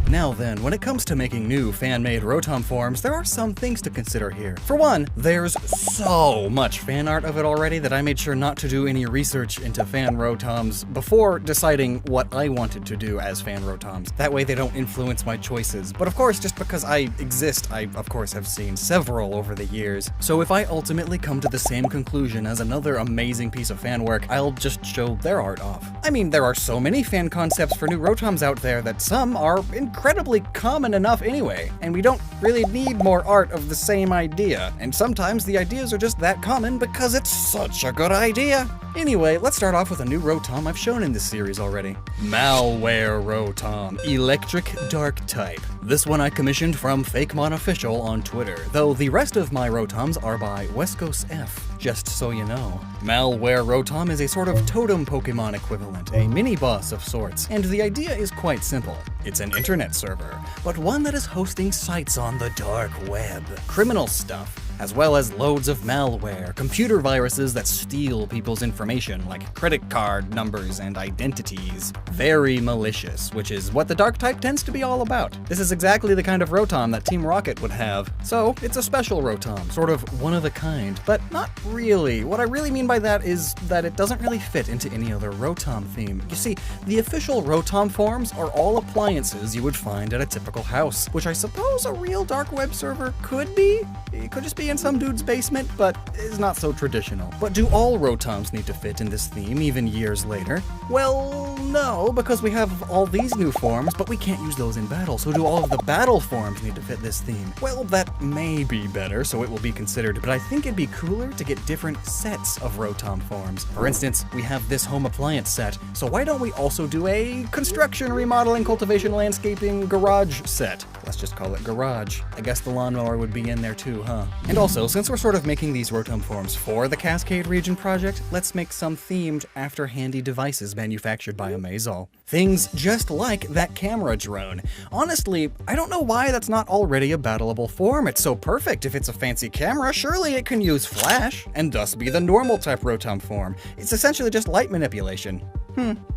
Now then, when it comes to making new fan-made rotom forms, there are some things to consider here. For one, there's so much fan art of it already that I made sure not to do any research into fan rotoms before deciding what I wanted to do as fan rotoms. That way they don't influence my choices. But of course, just because I exist, I of course have seen several over the years. So if I ultimately come to the same conclusion as another amazing piece of fan work, I'll just show their art off. I mean, there are so many fan concepts for new rotoms out there that some are incredibly common enough anyway, and we don't really need more art of the same idea. And sometimes the ideas are just that common because it's such a good idea. Anyway, let's start off with a new rotom I've shown in this series already. Malware Rotom, Electric Dark Type. This one I commissioned from FakeMon Official on Twitter, though the rest of my rotoms are by West Coast F, just so you know. Malware Rotom is a sort of totem Pokemon equivalent, a mini-boss of sorts, and the idea is quite simple. It's an internet server, but one that is hosting sites on the dark web. Criminal stuff, as well as loads of malware, computer viruses that steal people's information, like credit card numbers and identities. Very malicious, which is what the dark type tends to be all about. This is exactly the kind of rotom that Team Rocket would have. So, it's a special rotom, sort of one of a kind, but not really. What I really mean by that is that it doesn't really fit into any other rotom theme. You see, the official rotom forms are all appliances you would find at a typical house, which I suppose a real dark web server could be. It could just be in some dude's basement, but is not so traditional. But do all rotoms need to fit in this theme even years later? Well, no, because we have all these new forms, but we can't use those in battle, so do all of the battle forms need to fit this theme? Well, that may be better, so it will be considered, but I think it'd be cooler to get different sets of rotom forms. For instance, we have this home appliance set, so why don't we also do a construction, remodeling, cultivation, landscaping, garage set? Let's just call it garage. I guess the lawnmower would be in there too, huh? And also, since we're sort of making these rotom forms for the Cascade region project, let's make some themed after handy devices manufactured by Amazol. Things just like that camera drone. Honestly, I don't know why that's not already a battleable form. It's so perfect. If it's a fancy camera, surely it can use flash, and thus be the normal type rotom form. It's essentially just light manipulation.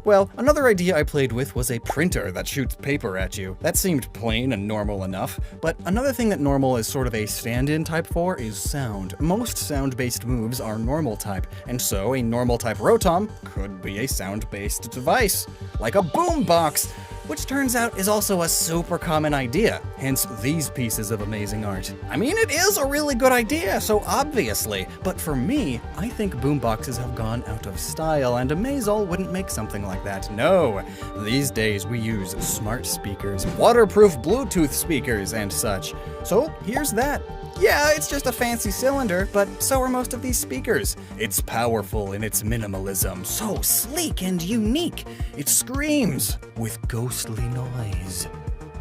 Well, another idea I played with was a printer that shoots paper at you. That seemed plain and normal enough, but another thing that normal is sort of a stand-in type for is sound. Most sound-based moves are normal type, and so a normal type rotom could be a sound-based device, like a boombox, which turns out is also a super common idea, hence these pieces of amazing art. I mean, it is a really good idea, so obviously, but for me, I think boomboxes have gone out of style, and Amazol wouldn't make something like that. No, these days we use smart speakers, waterproof Bluetooth speakers, and such. So here's that. Yeah, it's just a fancy cylinder, but so are most of these speakers. It's powerful in its minimalism, so sleek and unique. It screams with ghostly noise.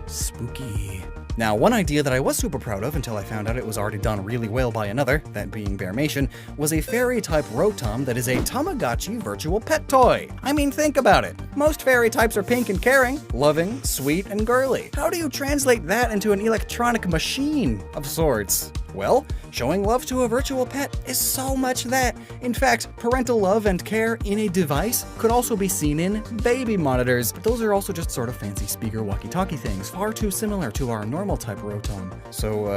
Spooky. Now, one idea that I was super proud of until I found out it was already done really well by another, that being Bearmation, was a fairy-type rotom that is a Tamagotchi virtual pet toy. I mean, think about it. Most fairy types are pink and caring, loving, sweet, and girly. How do you translate that into an electronic machine of sorts? Well, showing love to a virtual pet is so much that. In fact, parental love and care in a device could also be seen in baby monitors. Those are also just sort of fancy speaker walkie-talkie things, far too similar to our normal type rotom. So,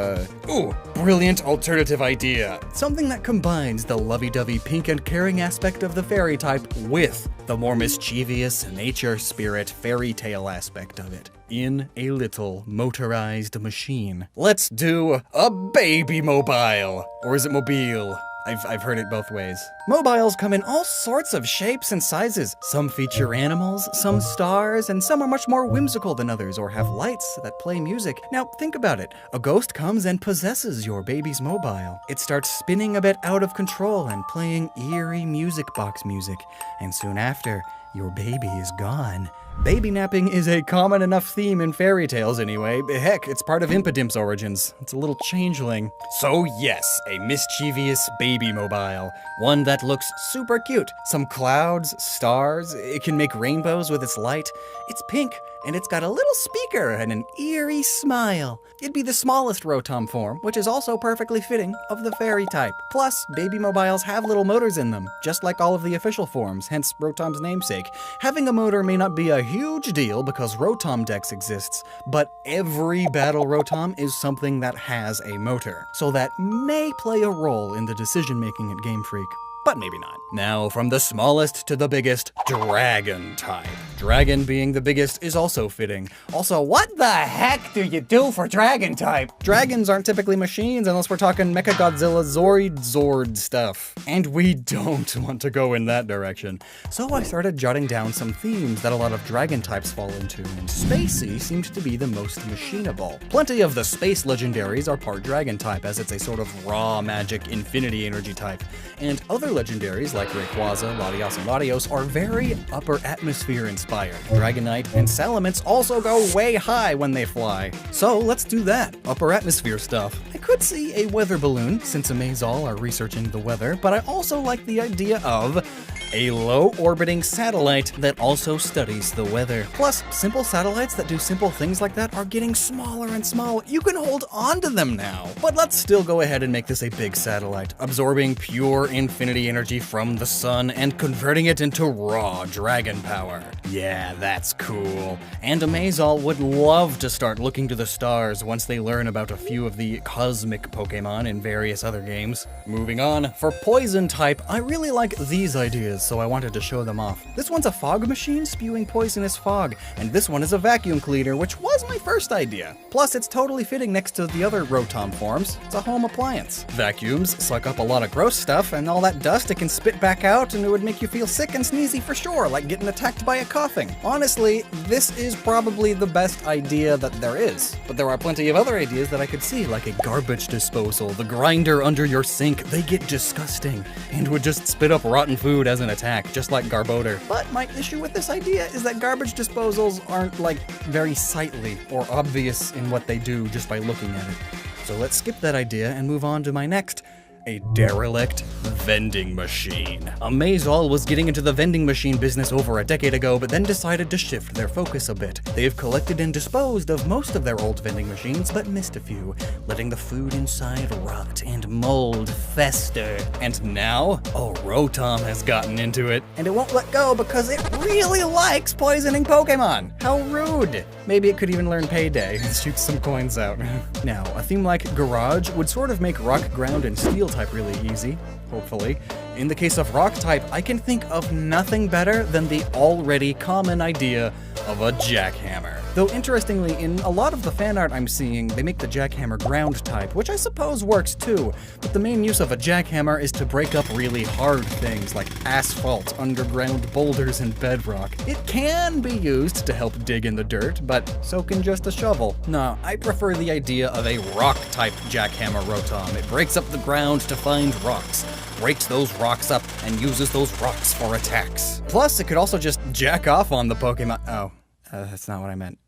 ooh, brilliant alternative idea. Something that combines the lovey-dovey pink and caring aspect of the fairy type with the more mischievous nature spirit fairy tale aspect of it in a little motorized machine. Let's do a baby mobile. Or is it mobile? I've heard it both ways. Mobiles come in all sorts of shapes and sizes. Some feature animals, some stars, and some are much more whimsical than others or have lights that play music. Now, think about it. A ghost comes and possesses your baby's mobile. It starts spinning a bit out of control and playing eerie music box music. And soon after, your baby is gone. Baby napping is a common enough theme in fairy tales anyway. Heck, it's part of Impidim's origins. It's a little changeling. So yes, a mischievous baby mobile. One that looks super cute. Some clouds, stars, it can make rainbows with its light. It's pink, and it's got a little speaker and an eerie smile. It'd be the smallest rotom form, which is also perfectly fitting of the fairy type. Plus, baby mobiles have little motors in them, just like all of the official forms, hence rotom's namesake. make. Having a motor may not be a huge deal because Rotom Dex exists, but every battle Rotom is something that has a motor, so that may play a role in the decision-making at Game Freak. But maybe not. Now, from the smallest to the biggest, Dragon type. Dragon being the biggest is also fitting. Also, what the heck do you do for Dragon type? Dragons aren't typically machines unless we're talking Mechagodzilla Zord stuff. And we don't want to go in that direction. So I started jotting down some themes that a lot of Dragon types fall into, and Spacey seemed to be the most machinable. Plenty of the space legendaries are part Dragon type, as it's a sort of raw magic infinity energy type. And other legendaries like Rayquaza, Latios, and Latios are very upper atmosphere inspired. Dragonite and Salamence also go way high when they fly. So let's do that, upper atmosphere stuff. I could see a weather balloon, since Amazol are researching the weather, but I also like the idea of a low-orbiting satellite that also studies the weather. Plus, simple satellites that do simple things like that are getting smaller and smaller. You can hold on to them now. But let's still go ahead and make this a big satellite, absorbing pure infinity energy from the sun and converting it into raw dragon power. Yeah, that's cool. And Amazol would love to start looking to the stars once they learn about a few of the cosmic Pokemon in various other games. Moving on, for poison type, I really like these ideas, so I wanted to show them off. This one's a fog machine spewing poisonous fog, and this one is a vacuum cleaner, which was my first idea. Plus, it's totally fitting next to the other Rotom forms. It's a home appliance. Vacuums suck up a lot of gross stuff, and all that dust it can spit back out, and it would make you feel sick and sneezy for sure, like getting attacked by a coughing. Honestly, this is probably the best idea that there is. But there are plenty of other ideas that I could see, like a garbage disposal, the grinder under your sink. They get disgusting, and would just spit up rotten food as an attack, just like Garbodor. But my issue with this idea is that garbage disposals aren't, like, very sightly or obvious in what they do just by looking at it. So let's skip that idea and move on to my next. A derelict vending machine. Amazol was getting into the vending machine business over a decade ago, but then decided to shift their focus a bit. They've collected and disposed of most of their old vending machines, but missed a few, letting the food inside rot and mold fester. And now, a Rotom has gotten into it, and it won't let go because it really likes poisoning Pokemon. How rude. Maybe it could even learn Payday and shoot some coins out. Now, a theme like Garage would sort of make Rock, Ground, and Steel type really easy, hopefully. In the case of Rock type, I can think of nothing better than the already common idea of a Jackhammer. Though interestingly, in a lot of the fan art I'm seeing, they make the Jackhammer ground type, which I suppose works too, but the main use of a Jackhammer is to break up really hard things like asphalt, underground boulders, and bedrock. It can be used to help dig in the dirt, but so can just a shovel. No, I prefer the idea of a rock type Jackhammer Rotom. It breaks up the ground to find rocks, breaks those rocks up, and uses those rocks for attacks. Plus, it could also just jack off on the Pokemon. Oh, that's not what I meant.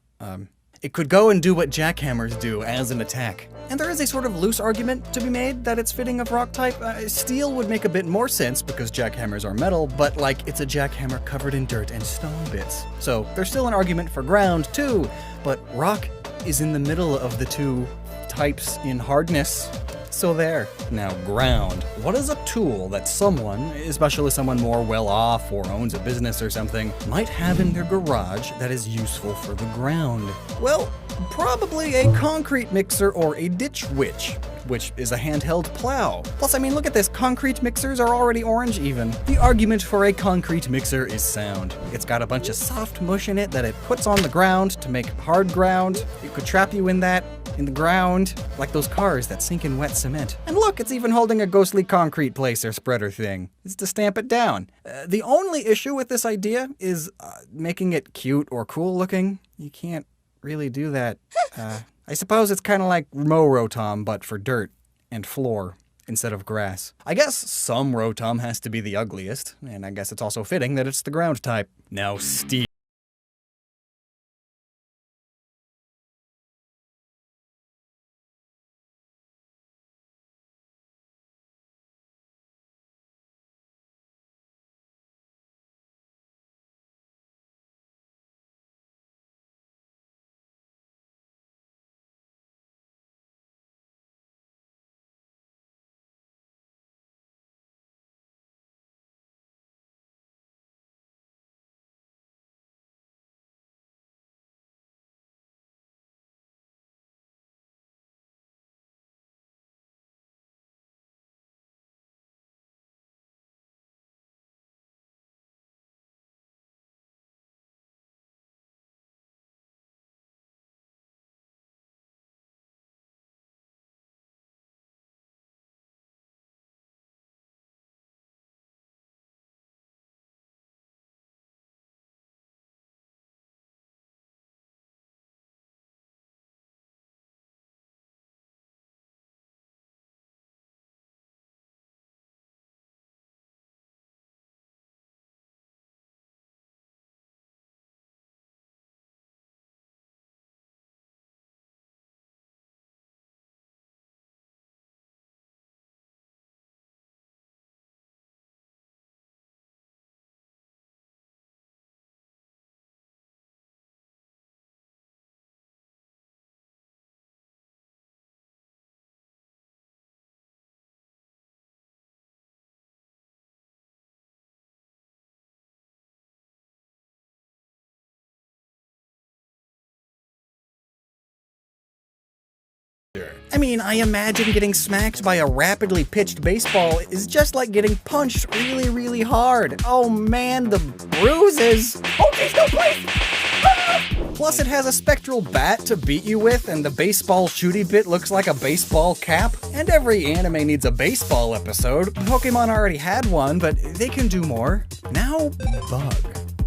It could go and do what jackhammers do as an attack. And there is a sort of loose argument to be made that it's fitting of rock type. Steel would make a bit more sense because jackhammers are metal, but like it's a jackhammer covered in dirt and stone bits. So there's still an argument for ground too, but rock is in the middle of the two types in hardness. So there. Now, ground. What is a tool that someone, especially someone more well-off or owns a business or something, might have in their garage that is useful for the ground? Well, probably a concrete mixer or a ditch witch, which is a handheld plow. Plus, I mean, look at this, concrete mixers are already orange even. The argument for a concrete mixer is sound. It's got a bunch of soft mush in it that it puts on the ground to make hard ground. It could trap you in that, in the ground, like those cars that sink in wet cement. And look, it's even holding a ghostly concrete placer spreader thing. It's to stamp it down. The only issue with this idea is making it cute or cool looking. You can't really do that. I suppose it's kind of like Rotom, but for dirt and floor instead of grass. I guess some Rotom has to be the ugliest, and I guess it's also fitting that it's the ground type. Now, Steel. I mean, I imagine getting smacked by a rapidly pitched baseball is just like getting punched really, really hard. Oh man, the bruises! Okay, still place! Plus it has a spectral bat to beat you with, and the baseball shooty bit looks like a baseball cap. And every anime needs a baseball episode. Pokemon already had one, but they can do more. Now, Bug.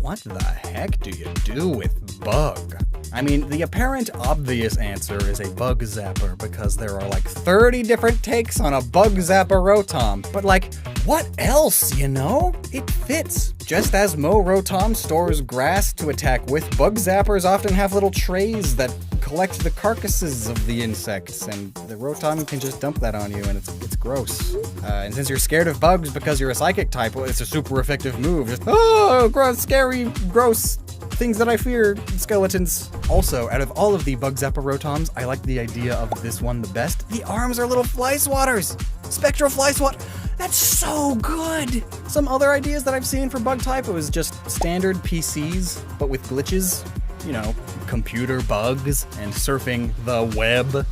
What the heck do you do with Bug? I mean, the apparent obvious answer is a bug zapper, because there are like 30 different takes on a bug zapper Rotom. But like, what else, you know? It fits. Just as Mo Rotom stores grass to attack with, bug zappers often have little trays that collect the carcasses of the insects, and the Rotom can just dump that on you, and it's gross. And since you're scared of bugs because you're a psychic type, well, it's a super effective move. Just, oh, gross, scary, gross things that I fear, skeletons. Also, out of all of the bug zapper Rotoms, I like the idea of this one the best. The arms are little fly swatters. Spectral fly swat. That's so good! Some other ideas that I've seen for bug type, it was just standard PCs, but with glitches. You know, computer bugs and surfing the web.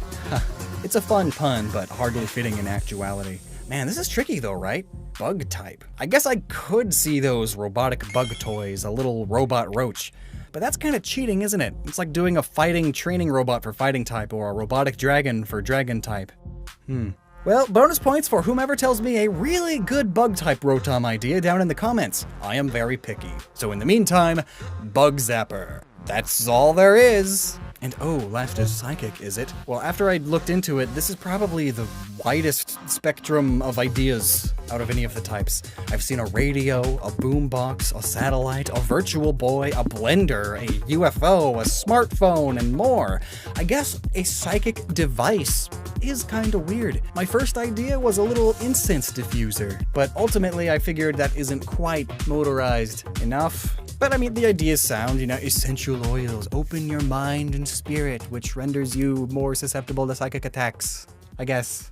It's a fun pun, but hardly fitting in actuality. Man, this is tricky though, right? Bug type. I guess I could see those robotic bug toys, a little robot roach. But that's kind of cheating, isn't it? It's like doing a fighting training robot for fighting type, or a robotic dragon for dragon type. Well, bonus points for whomever tells me a really good bug-type Rotom idea down in the comments. I am very picky. So in the meantime, Bug Zapper. That's all there is. And oh, last is Psychic, is it? Well, after I looked into it, this is probably the widest spectrum of ideas out of any of the types. I've seen a radio, a boombox, a satellite, a virtual boy, a blender, a UFO, a smartphone, and more. I guess a psychic device is kinda weird. My first idea was a little incense diffuser, but ultimately I figured that isn't quite motorized enough. But I mean, the ideas sound, you know, essential oils, open your mind and spirit, which renders you more susceptible to psychic attacks, I guess.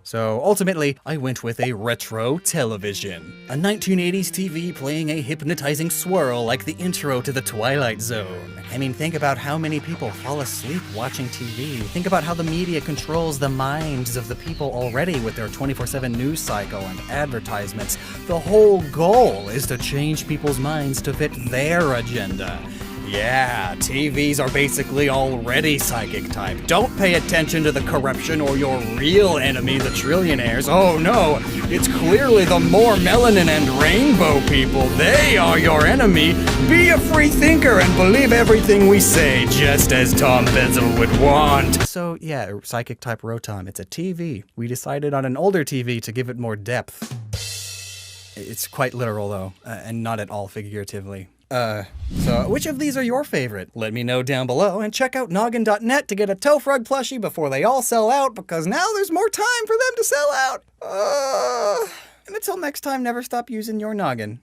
So ultimately, I went with a retro television. A 1980s TV playing a hypnotizing swirl like the intro to The Twilight Zone. I mean, think about how many people fall asleep watching TV. Think about how the media controls the minds of the people already with their 24/7 news cycle and advertisements. The whole goal is to change people's minds to fit their agenda. Yeah, TVs are basically already psychic type. Don't pay attention to the corruption or your real enemy, the trillionaires. Oh no, it's clearly the more melanin and rainbow people. They are your enemy. Be a free thinker and believe everything we say, just as Tom Bezel would want. So yeah, psychic type Rotom, it's a TV. We decided on an older TV to give it more depth. It's quite literal though, and not at all figuratively. So which of these are your favorite? Let me know down below, and check out noggin.net to get a Tofrog plushie before they all sell out, because now there's more time for them to sell out. And until next time, never stop using your noggin.